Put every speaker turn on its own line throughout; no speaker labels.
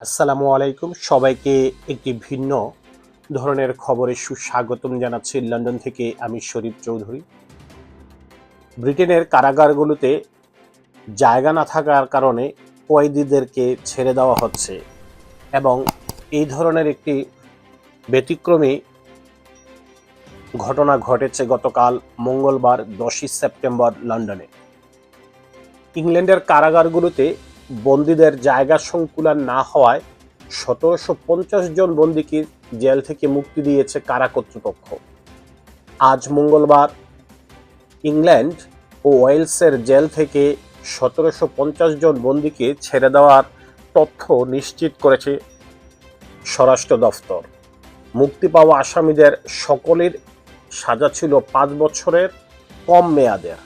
আসসালামু আলাইকুম। সবাইকে একটি ভিন্ন ধরনের খবরে সুস্বাগতম জানাচ্ছি। লন্ডন থেকে আমি শরীফ চৌধুরী। ব্রিটেনের কারাগারগুলোতে জায়গা না থাকার কারণে কয়েদিদেরকে ছেড়ে দেওয়া হচ্ছে এবং এই ধরনের একটি ব্যতিক্রমী ঘটনা ঘটেছে গতকাল মঙ্গলবার 10ই সেপ্টেম্বর লন্ডনে। ইংল্যান্ডের কারাগারগুলোতে বন্দীদের জায়গা সংকুলান না হওয়ায় ১৭৫০ জন বন্দীকে জেল থেকে মুক্তি দিয়েছে কারা কর্তৃপক্ষ। আজ মঙ্গলবার ইংল্যান্ড ও ওয়েলসের জেল থেকে ১৭৫০ জন বন্দীকে ছেড়ে দেওয়ার তথ্য নিশ্চিত করেছে স্বরাষ্ট্র দফতর। মুক্তি পাওয়া আসামিদের সকলের সাজা ছিল ৫ বছরের কম মেয়াদের।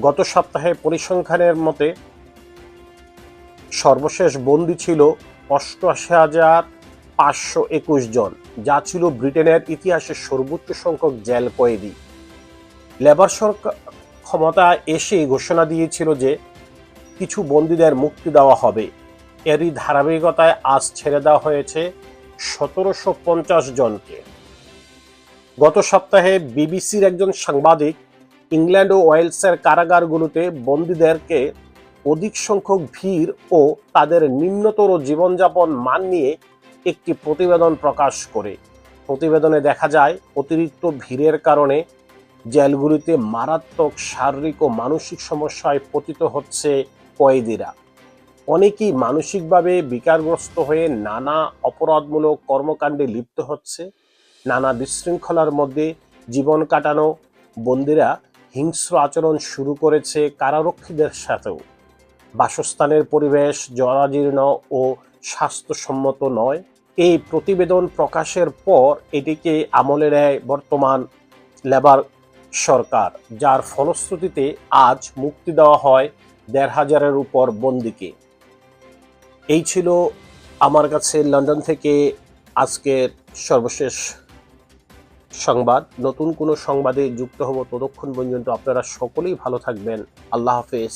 গত সপ্তাহে পরিসংখ্যানের মতে সর্বশেষ বন্দী ছিল ৮৮,৫২১ জন, যা ছিল ব্রিটেনের ইতিহাসে সর্বোচ্চ সংখ্যক জেল কয়েদি। লেবার সরকার ক্ষমতায় এসেই ঘোষণা দিয়েছিল যে কিছু বন্দীদের মুক্তি দেওয়া হবে। এরই ধারাবাহিকতায় আজ ছেড়ে দেওয়া হয়েছে ১৭৫০ জনকে। গত সপ্তাহে বিবিসির একজন সাংবাদিক ইংল্যান্ড ও ওয়েলসের কারাগারগুলোতে বন্দীদেরকে অধিক সংখ্যক ভিড় ও তাদের নিম্নতর জীবনযাপন মান নিয়ে একটি প্রতিবেদন প্রকাশ করে। প্রতিবেদনে দেখা যায় অতিরিক্ত ভিড়ের কারণে জেলগুলিতে মারাত্মক শারীরিক ও মানসিক সমস্যায় পতিত হচ্ছে কয়েদিরা। অনেকেই মানসিকভাবে বিকারগ্রস্ত হয়ে নানা অপরাধমূলক কর্মকাণ্ডে লিপ্ত হচ্ছে। নানা বিশৃঙ্খলার মধ্যে জীবন কাটানো বন্দীরা হিংস্র আচরণ শুরু করেছে কারারক্ষীদের সাথেও। বাসস্থানের পরিবেশ জরাজীর্ণ ও স্বাস্থ্যসম্মত নয়। এই প্রতিবেদন প্রকাশের পর এটিকে আমলে নেয় বর্তমান লেবার সরকার, যার ফলশ্রুতিতে আজ মুক্তি দেওয়া হয় ১৫০০-এর উপর বন্দীকে। এই ছিল আমার কাছে লন্ডন থেকে আজকের সর্বশেষ সংবাদ। নতুন কোনো সংবাদে যুক্ত হব, ততক্ষণ পর্যন্ত আপনারা সকলেই ভালো থাকবেন। আল্লাহ হাফেজ।